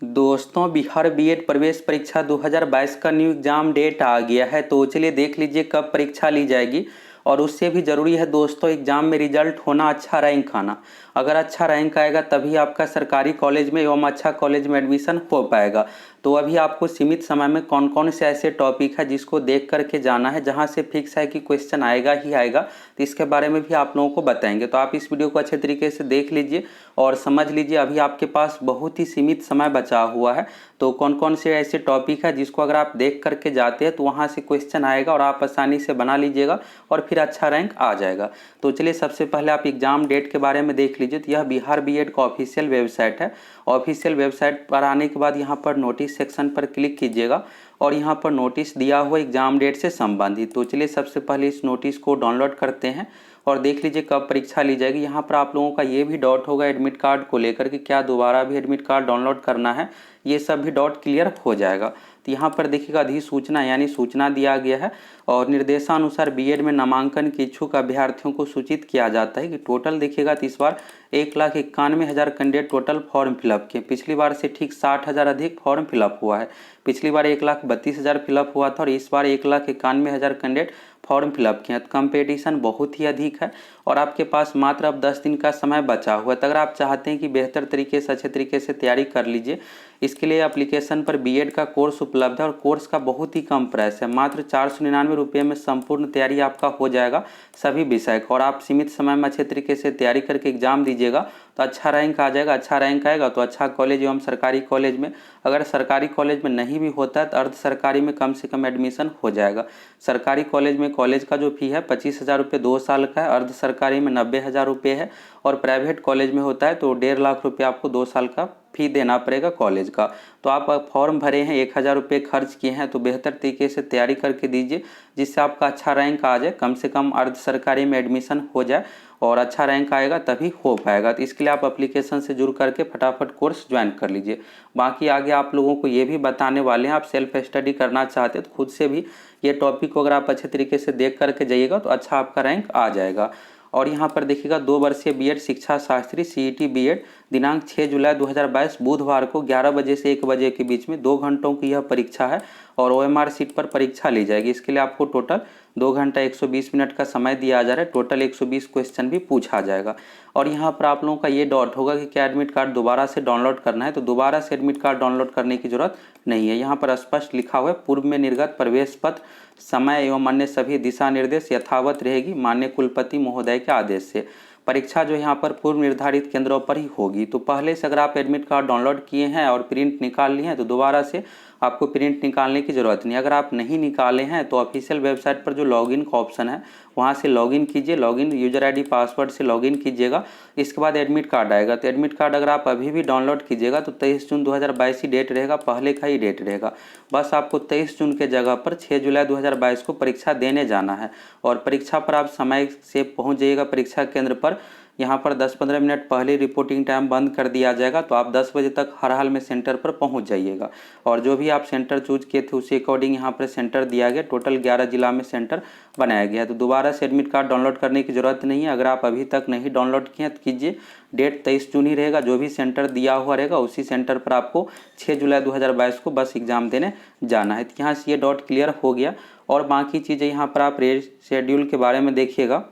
दोस्तों, बिहार बीएड प्रवेश परीक्षा 2022 का न्यू एग्ज़ाम डेट आ गया है। तो चलिए देख लीजिए कब परीक्षा ली जाएगी। और उससे भी ज़रूरी है दोस्तों, एग्ज़ाम में रिजल्ट होना, अच्छा रैंक आना। अगर अच्छा रैंक आएगा तभी आपका सरकारी कॉलेज में एवं अच्छा कॉलेज में एडमिशन हो पाएगा। तो अभी आपको सीमित समय में कौन कौन से ऐसे टॉपिक है जिसको देख करके जाना है, जहाँ से फिक्स है कि क्वेश्चन आएगा ही आएगा, तो इसके बारे में भी आप लोगों को बताएंगे। तो आप इस वीडियो को अच्छे तरीके से देख लीजिए और समझ लीजिए। अभी आपके पास बहुत ही सीमित समय बचा हुआ है। तो कौन कौन से ऐसे टॉपिक है जिसको अगर आप देख करके जाते हैं तो वहाँ से क्वेश्चन आएगा और आप आसानी से बना लीजिएगा और फिर अच्छा रैंक आ जाएगा। तो चलिए सबसे पहले आप एग्ज़ाम डेट के बारे में देख लीजिए। तो यह बिहार बीएड का ऑफिशियल वेबसाइट है। ऑफिशियल वेबसाइट पर आने के बाद यहाँ पर नोटिस सेक्शन पर क्लिक कीजिएगा और यहाँ पर नोटिस दिया हुआ एग्ज़ाम डेट से संबंधित। तो चलिए सबसे पहले इस नोटिस को डाउनलोड करते हैं और देख लीजिए कब परीक्षा ली जाएगी। यहाँ पर आप लोगों का ये भी डाउट होगा एडमिट कार्ड को लेकर कि क्या दोबारा भी एडमिट कार्ड डाउनलोड करना है, ये सब भी डाउट क्लियर हो जाएगा। तो यहाँ पर देखिएगा अधिसूचना यानी सूचना दिया गया है और निर्देशानुसार बीएड में नामांकन के इच्छुक अभ्यर्थियों को सूचित किया जाता है कि टोटल देखिएगा तो इस बार 1,91,000 कैंडिडेट टोटल फॉर्म फिलअप किए। पिछली बार से ठीक 60,000 अधिक फॉर्म फिलअप हुआ है। पिछली बार 1,32,000 फिलअप हुआ था और इस बार 1,91,000 कैंडिडेट फॉर्म फिलअप किए। तो कंपटीशन बहुत ही अधिक है और आपके पास मात्र अब 10 दिन का समय बचा हुआ है। तो अगर आप चाहते हैं कि बेहतर तरीके से अच्छे तरीके से तैयारी कर लीजिए, इसके लिए एप्लीकेशन पर बीएड का कोर्स उपलब्ध है और कोर्स का बहुत ही कम प्राइस है। मात्र 499 रुपये में संपूर्ण तैयारी आपका हो जाएगा सभी विषय का। और आप सीमित समय में अच्छे तरीके से तैयारी करके एग्जाम दीजिएगा तो अच्छा रैंक आ जाएगा। अच्छा रैंक आएगा तो अच्छा कॉलेज एवं सरकारी कॉलेज में, अगर सरकारी कॉलेज में नहीं भी होता है तो अर्ध सरकारी में कम से कम एडमिशन हो जाएगा। सरकारी कॉलेज में कॉलेज का जो फी है 25,000 रुपये 2 साल का है, अर्ध सरकारी में 90,000 रुपये है और प्राइवेट कॉलेज में होता है तो 1.5 लाख रुपये आपको 2 साल का फी देना पड़ेगा कॉलेज का। तो आप फॉर्म भरे हैं, 1,000 रुपये खर्च किए हैं, तो बेहतर तरीके से तैयारी करके दीजिए जिससे आपका अच्छा रैंक आ जाए, कम से कम अर्ध सरकारी में एडमिशन हो जाए और अच्छा रैंक आएगा तभी हो पाएगा। तो इसके लिए आप एप्लीकेशन से जुड़ करके फटाफट कोर्स ज्वाइन कर लीजिए। बाकी आगे आप लोगों को ये भी बताने वाले हैं, आप सेल्फ स्टडी करना चाहते हैं तो खुद से भी ये टॉपिक को अगर आप अच्छे तरीके से देख करके जाइएगा तो अच्छा आपका रैंक आ जाएगा। और यहाँ पर देखिएगा 2 वर्षीय बीएड शिक्षा शास्त्री सीईटी बीएड दिनांक 6 जुलाई 2022 बुधवार को 11 बजे से 1 बजे के बीच में 2 घंटों की यह परीक्षा है और ओएमआर सीट पर परीक्षा ली जाएगी। इसके लिए आपको टोटल 2 घंटा 120 मिनट का समय दिया जा रहा है। टोटल 120 क्वेश्चन भी पूछा जाएगा। और यहाँ पर आप लोगों का ये डाउट होगा कि क्या एडमिट कार्ड दोबारा से डाउनलोड करना है, तो दोबारा से एडमिट कार्ड डाउनलोड करने की जरूरत नहीं है। यहाँ पर स्पष्ट लिखा हुआ है पूर्व में निर्गत प्रवेश पत्र समय एवं अन्य सभी दिशा निर्देश यथावत रहेगी माननीय कुलपति महोदय के आदेश से। परीक्षा जो यहाँ पर पूर्व निर्धारित केंद्रों पर ही होगी। तो पहले से अगर आप एडमिट कार्ड डाउनलोड किए हैं और प्रिंट निकाल लिए हैं तो दोबारा से आपको प्रिंट निकालने की ज़रूरत नहीं। अगर आप नहीं निकाले हैं तो ऑफिशियल वेबसाइट पर जो लॉगिन का ऑप्शन है वहाँ से लॉगिन कीजिए। लॉगिन यूजर आईडी पासवर्ड से लॉगिन कीजिएगा। इसके बाद एडमिट कार्ड आएगा। तो एडमिट कार्ड अगर आप अभी भी डाउनलोड कीजिएगा तो 23 जून 2022 ही डेट रहेगा, पहले का ही डेट रहेगा। बस आपको 23 जून के जगह पर 6 जुलाई 2022 को परीक्षा देने जाना है और परीक्षा पर आप समय से पहुँच जाइएगा परीक्षा केंद्र पर। यहाँ पर 10-15 मिनट पहले रिपोर्टिंग टाइम बंद कर दिया जाएगा, तो आप 10 बजे तक हर हाल में सेंटर पर पहुँच जाइएगा। और जो भी आप सेंटर चूज किए थे उसी अकॉर्डिंग यहाँ पर सेंटर दिया गया। टोटल 11 जिला में सेंटर बनाया गया है। तो दोबारा से एडमिट कार्ड डाउनलोड करने की ज़रूरत नहीं है। अगर आप अभी तक नहीं डाउनलोड किए हैं तो कीजिए। डेट 23 जून ही रहेगा। जो भी सेंटर दिया हुआ रहेगा उसी सेंटर पर आपको 6 जुलाई 2022 को बस एग्ज़ाम देने जाना है। तो यहाँ से ये डाउट क्लियर हो गया। और बाकी चीज़ें यहाँ पर आप शेड्यूल के बारे में देखिएगा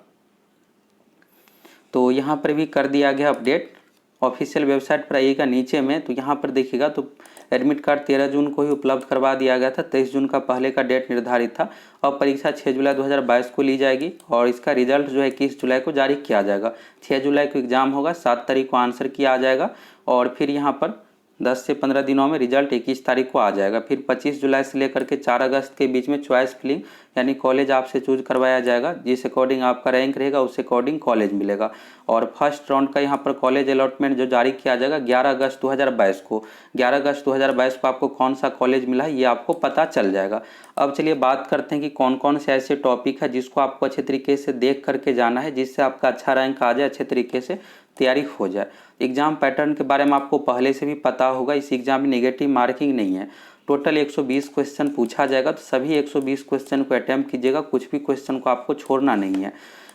तो यहाँ पर भी कर दिया गया अपडेट। ऑफिशियल वेबसाइट पर आइएगा नीचे में तो यहाँ पर देखिएगा तो एडमिट कार्ड 13 जून को ही उपलब्ध करवा दिया गया था। 23 जून का पहले का डेट निर्धारित था। अब परीक्षा 6 जुलाई 2022 को ली जाएगी और इसका रिजल्ट जो है 21 जुलाई को जारी किया जाएगा। 6 जुलाई को एग्ज़ाम होगा, 7 तारीख को आंसर किया जाएगा और फिर यहाँ पर 10 से 15 दिनों में रिजल्ट 21 तारीख को आ जाएगा। फिर 25 जुलाई से लेकर के 4 अगस्त के बीच में चॉइस फिलिंग यानी कॉलेज आपसे चूज करवाया जाएगा। जिस अकॉर्डिंग आपका रैंक रहेगा उस अकॉर्डिंग कॉलेज मिलेगा। और फर्स्ट राउंड का यहाँ पर कॉलेज अलॉटमेंट जो जारी किया जाएगा 11 अगस्त 2022 को। 11 अगस्त 2022 को आपको कौन सा कॉलेज मिला है ये आपको पता चल जाएगा। अब चलिए बात करते हैं कि कौन कौन से ऐसे टॉपिक है जिसको आपको अच्छे तरीके से देख करके जाना है जिससे आपका अच्छा रैंक आ जाए, अच्छे तरीके से तैयारी हो जाए। एग्ज़ाम पैटर्न के बारे में आपको पहले से भी पता होगा। इस एग्ज़ाम में नेगेटिव मार्किंग नहीं है। टोटल 120 क्वेश्चन पूछा जाएगा तो सभी 120 क्वेश्चन को अटैम्प्ट कीजिएगा, कुछ भी क्वेश्चन को आपको छोड़ना नहीं है।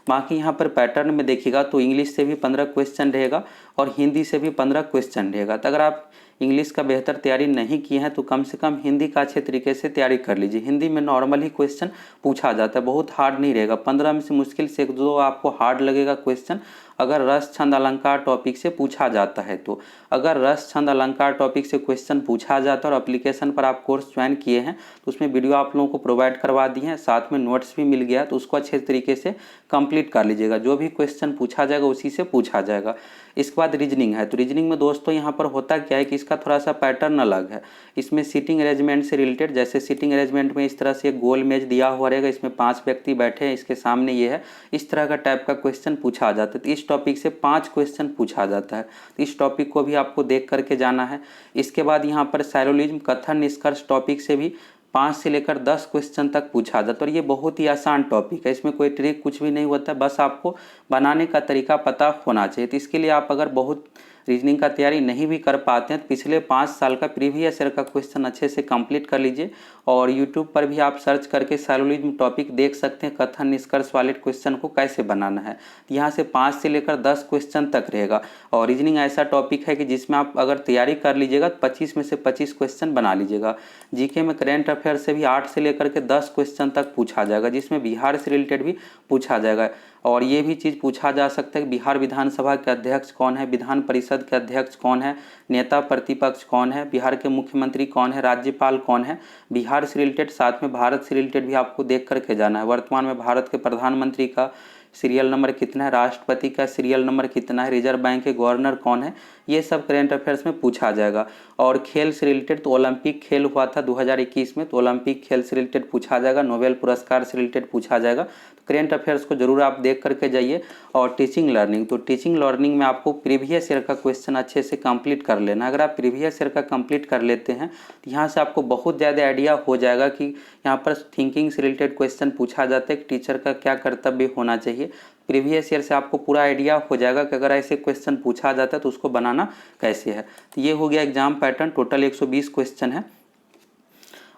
बाकी यहाँ पर पैटर्न में देखिएगा तो इंग्लिश से भी 15 क्वेश्चन रहेगा और हिंदी से भी 15 क्वेश्चन रहेगा। तो अगर आप इंग्लिश का बेहतर तैयारी नहीं की है तो कम से कम हिंदी का अच्छे तरीके से तैयारी कर लीजिए। हिंदी में नॉर्मल ही क्वेश्चन पूछा जाता है, बहुत हार्ड नहीं रहेगा। 15 में से मुश्किल से 1-2 आपको हार्ड लगेगा क्वेश्चन, अगर रस छंद अलंकार टॉपिक से पूछा जाता है तो। अगर रस छंद अलंकार टॉपिक से क्वेश्चन पूछा जाता है और एप्लीकेशन पर आप कोर्स ज्वाइन किए हैं तो उसमें वीडियो आप लोगों को प्रोवाइड करवा दी है, साथ में नोट्स भी मिल गया, तो उसको अच्छे तरीके से कंप्लीट कर लीजिएगा। जो भी क्वेश्चन पूछा जाएगा उसी से पूछा जाएगा। इसके बाद रीजनिंग है, तो रीजनिंग में दोस्तों यहाँ पर होता क्या है कि इसका थोड़ा सा पैटर्न अलग है। इसमें सीटिंग अरेंजमेंट से रिलेटेड, जैसे सीटिंग अरेंजमेंट में इस तरह से एक गोल मेज दिया हुआ रहेगा, इसमें 5 व्यक्ति बैठे हैं, इसके सामने ये है, इस तरह का टाइप का क्वेश्चन पूछा जाता है। तो इस टॉपिक से 5 क्वेश्चन पूछा जाता है, तो इस टॉपिक को भी आपको देख करके जाना है। इसके बाद यहाँ पर साइलोलिज्म कथन निष्कर्ष टॉपिक से भी 5 से लेकर 10 क्वेश्चन तक पूछा जाता है, और ये बहुत ही आसान टॉपिक है, इसमें कोई ट्रिक कुछ भी नहीं होता, बस आपको बनाने का तरीका पता होना चाहिए। तो इसके लिए आप अगर बहुत रीजनिंग का तैयारी नहीं भी कर पाते हैं तो पिछले 5 साल का प्रीवियस ईयर का क्वेश्चन अच्छे से कंप्लीट कर लीजिए। और यूट्यूब पर भी आप सर्च करके साइलोलिज्म टॉपिक देख सकते हैं, कथन निष्कर्ष वाले क्वेश्चन को कैसे बनाना है। यहाँ से 5 से लेकर 10 क्वेश्चन तक रहेगा। और रीजनिंग ऐसा टॉपिक है कि जिसमें आप अगर तैयारी कर लीजिएगा तो 25 में से 25 क्वेश्चन बना लीजिएगा। जीके में करेंट अफेयर से भी 8 से लेकर के 10 क्वेश्चन तक पूछा जाएगा, जिसमें बिहार से रिलेटेड भी पूछा जाएगा। और ये भी चीज़ पूछा जा सकता है कि बिहार विधानसभा के अध्यक्ष कौन है, विधान परिषद के अध्यक्ष कौन है, नेता प्रतिपक्ष कौन है, बिहार के मुख्यमंत्री कौन है, राज्यपाल कौन है। बिहार से रिलेटेड, साथ में भारत से रिलेटेड भी आपको देख करके जाना है। वर्तमान में भारत के प्रधानमंत्री का सीरियल नंबर कितना है, राष्ट्रपति का सीरियल नंबर कितना है, रिजर्व बैंक के गवर्नर कौन है, ये सब करेंट अफेयर्स में पूछा जाएगा। और खेल से रिलेटेड, तो ओलंपिक खेल हुआ था 2021 में, तो ओलंपिक खेल से रिलेटेड पूछा जाएगा। नोबेल पुरस्कार से रिलेटेड पूछा जाएगा। तो करेंट अफेयर्स को जरूर आप देख करके जाइए। और टीचिंग लर्निंग, तो टीचिंग लर्निंग में आपको प्रीवियस ईयर का क्वेश्चन अच्छे से कंप्लीट कर लेना। अगर आप प्रीवियस ईयर का कंप्लीट कर लेते हैं तो यहाँ से आपको बहुत ज़्यादा आइडिया हो जाएगा कि यहाँ पर थिंकिंग से रिलेटेड क्वेश्चन पूछा जाता है कि टीचर का क्या कर्तव्य होना चाहिए। प्रीवियस ईयर से आपको पूरा आइडिया हो जाएगा कि अगर ऐसे क्वेश्चन पूछा जाता है तो उसको बनाना कैसे है। तो ये हो गया एग्जाम पैटर्न, टोटल 120 क्वेश्चन है।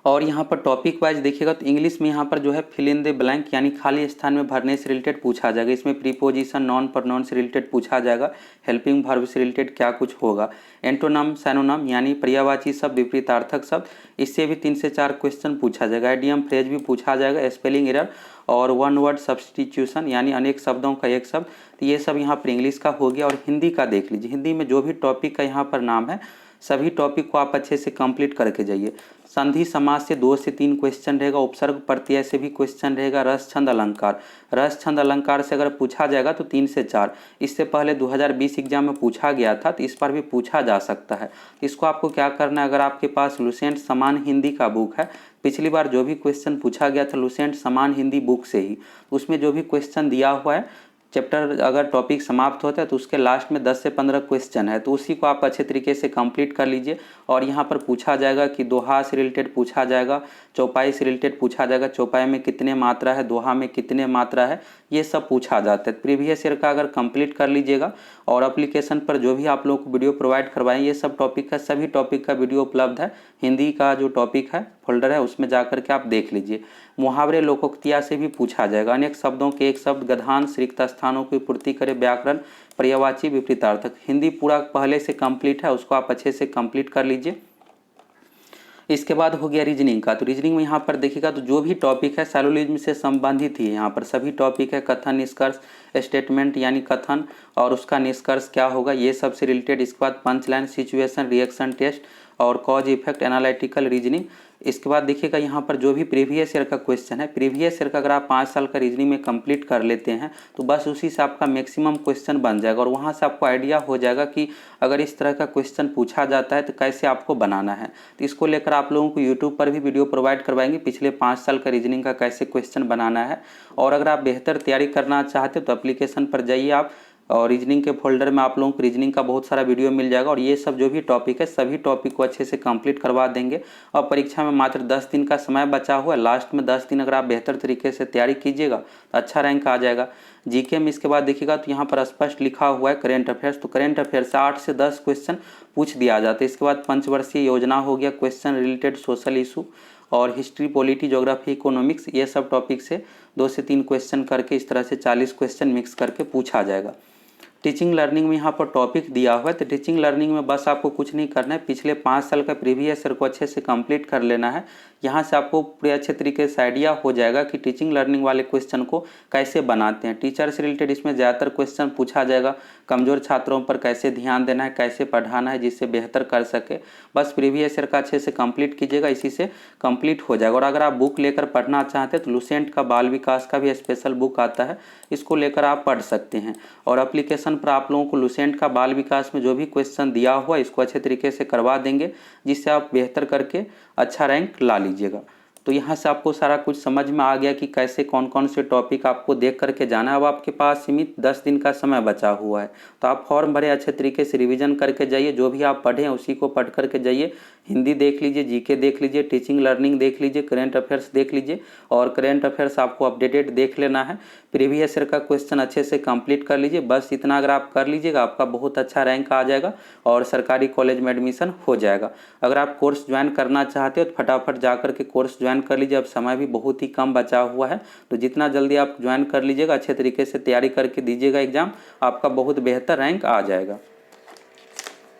और यहाँ पर टॉपिक वाइज देखिएगा तो इंग्लिश में यहाँ पर जो है फिल इन द ब्लैंक यानी खाली स्थान में भरने से रिलेटेड पूछा जाएगा। इसमें प्रीपोजिशन नॉन प्रोनाउन से रिलेटेड पूछा जाएगा। हेल्पिंग वर्ब से रिलेटेड क्या कुछ होगा। एंटोनम सैनोनम यानी पर्यायवाची शब्द विपरीतार्थक शब्द, इससे भी 3 से 4 क्वेश्चन पूछा जाएगा। आइडियम फ्रेज भी पूछा जाएगा। स्पेलिंग एरर और वन वर्ड सब्सटीट्यूशन यानी अनेक शब्दों का एक शब्द, तो ये सब यहाँ पर इंग्लिश का हो गया। और हिंदी का देख लीजिए, हिंदी में जो भी टॉपिक का यहाँ पर नाम है सभी टॉपिक को आप अच्छे से कंप्लीट करके जाइए। संधि समास से 2 से 3 क्वेश्चन रहेगा। उपसर्ग प्रत्यय से भी क्वेश्चन रहेगा। रस छंद अलंकार, रस छंद अलंकार से अगर पूछा जाएगा तो 3 से 4। इससे पहले 2020 एग्जाम में पूछा गया था, तो इस पर भी पूछा जा सकता है। इसको आपको क्या करना है, अगर आपके पास लुसेंट समान हिंदी का बुक है, पिछली बार जो भी क्वेश्चन पूछा गया था लुसेंट समान हिंदी बुक से ही, उसमें जो भी क्वेश्चन दिया हुआ है, चैप्टर अगर टॉपिक समाप्त होता है तो उसके लास्ट में 10 से 15 क्वेश्चन है, तो उसी को आप अच्छे तरीके से कंप्लीट कर लीजिए। और यहाँ पर पूछा जाएगा कि दोहा से रिलेटेड पूछा जाएगा, चौपाई से रिलेटेड पूछा जाएगा, चौपाई में कितने मात्रा है, दोहा में कितने मात्रा है, ये सब पूछा जाता है। प्रीवियस ईयर का अगर कंप्लीट कर लीजिएगा और एप्लीकेशन पर जो भी आप लोग को वीडियो प्रोवाइड करवाएं, ये सब टॉपिक है, सभी टॉपिक का वीडियो उपलब्ध है। हिंदी का जो टॉपिक है फोल्डर है उसमें जा करके आप देख लीजिए। मुहावरे लोकोक्तिया से भी पूछा जाएगा। अनेक शब्दों के एक शब्द, गद्यांश, रिक्त स्थानों की पूर्ति करे, व्याकरण, पर्यायवाची, विपरीतार्थक। हिंदी पूरा पहले से कंप्लीट है, उसको आप अच्छे से कंप्लीट कर लीजिए। इसके बाद हो गया रीजनिंग का, तो रीजनिंग में यहाँ पर देखिएगा तो जो भी टॉपिक है साइलोलिज्म से संबंधित ही है। यहाँ पर सभी टॉपिक है। कथन निष्कर्ष, स्टेटमेंट यानी कथन और उसका निष्कर्ष क्या होगा, ये सब से रिलेटेड। इसके बाद punch line, situation, reaction test और कॉज इफेक्ट, एनालिटिकल रीजनिंग। इसके बाद देखिएगा यहाँ पर जो भी प्रीवियस ईयर का क्वेश्चन है, प्रीवियस ईयर का अगर आप 5 साल का रीजनिंग में कंप्लीट कर लेते हैं तो बस उसी से आपका मैक्सिमम क्वेश्चन बन जाएगा। और वहाँ से आपको आइडिया हो जाएगा कि अगर इस तरह का क्वेश्चन पूछा जाता है तो कैसे आपको बनाना है। तो इसको लेकर आप लोगों को यूट्यूब पर भी वीडियो प्रोवाइड करवाएंगे, पिछले 5 साल का रीजनिंग का कैसे क्वेश्चन बनाना है। और अगर आप बेहतर तैयारी करना चाहते हो तो एप्लीकेशन पर जाइए आप, और रीजनिंग के फोल्डर में आप लोगों को रीजनिंग का बहुत सारा वीडियो मिल जाएगा। और ये सब जो भी टॉपिक है सभी टॉपिक को अच्छे से कंप्लीट करवा देंगे। और परीक्षा में मात्र 10 दिन का समय बचा हुआ है। लास्ट में 10 दिन अगर आप बेहतर तरीके से तैयारी कीजिएगा तो अच्छा रैंक आ जाएगा। जीके में इसके बाद देखिएगा तो यहाँ पर स्पष्ट लिखा हुआ है करेंट अफेयर्स, तो करेंट अफेयर्स से 8 से 10 क्वेश्चन पूछ दिया जाता है। इसके बाद पंचवर्षीय योजना हो गया, क्वेश्चन रिलेटेड सोशल इशू और हिस्ट्री, पॉलिटी, ज्योग्राफी, इकोनॉमिक्स, ये सब टॉपिक से 2 से 3 क्वेश्चन करके इस तरह से 40 क्वेश्चन मिक्स करके पूछा जाएगा। टीचिंग लर्निंग में यहाँ पर टॉपिक दिया हुआ है, तो टीचिंग लर्निंग में बस आपको कुछ नहीं करना है, पिछले 5 साल का प्रीवियस ईयर को अच्छे से कंप्लीट कर लेना है। यहाँ से आपको पूरे अच्छे तरीके से आइडिया हो जाएगा कि टीचिंग लर्निंग वाले क्वेश्चन को कैसे बनाते हैं। टीचर से रिलेटेड इसमें ज़्यादातर क्वेश्चन पूछा जाएगा, कमज़ोर छात्रों पर कैसे ध्यान देना है, कैसे पढ़ाना है जिससे बेहतर कर सके। बस प्रीवियस ईयर का अच्छे से कंप्लीट कीजिएगा, इसी से कंप्लीट हो जाएगा। और अगर आप बुक लेकर पढ़ना चाहते हैं तो लुसेंट का बाल विकास का भी स्पेशल बुक आता है, इसको लेकर आप पढ़ सकते हैं। और एप्लीकेशन पर आप लोगों को लुसेंट का बाल विकास में जो भी क्वेश्चन दिया हुआ इसको अच्छे तरीके से करवा देंगे, जिससे आप बेहतर करके अच्छा रैंक ला लीजिएगा। तो यहाँ से आपको सारा कुछ समझ में आ गया कि कैसे कौन कौन से टॉपिक आपको देख करके जाना है। अब आपके पास सीमित 10 दिन का समय बचा हुआ है, तो आप फॉर्म भरे, अच्छे तरीके से रिवीजन करके जाइए, जो भी आप पढ़े हैं उसी को पढ़ करके जाइए। हिंदी देख लीजिए, जीके देख लीजिए, टीचिंग लर्निंग देख लीजिए, करेंट अफेयर्स देख लीजिए। और करेंट अफेयर्स आपको अपडेटेड देख लेना है, प्रीवियस ईयर का क्वेश्चन अच्छे से कंप्लीट कर लीजिए। बस इतना अगर आप कर लीजिएगा आपका बहुत अच्छा रैंक आ जाएगा और सरकारी कॉलेज में एडमिशन हो जाएगा। अगर आप कोर्स ज्वाइन करना चाहते हो तो फटाफट जा कर के कोर्स ज्वाइन कर लीजिए, अब समय भी बहुत ही कम बचा हुआ है, तो जितना जल्दी आप ज्वाइन कर लीजिएगा, अच्छे तरीके से तैयारी करके दीजिएगा एग्जाम, आपका बहुत बेहतर रैंक आ जाएगा।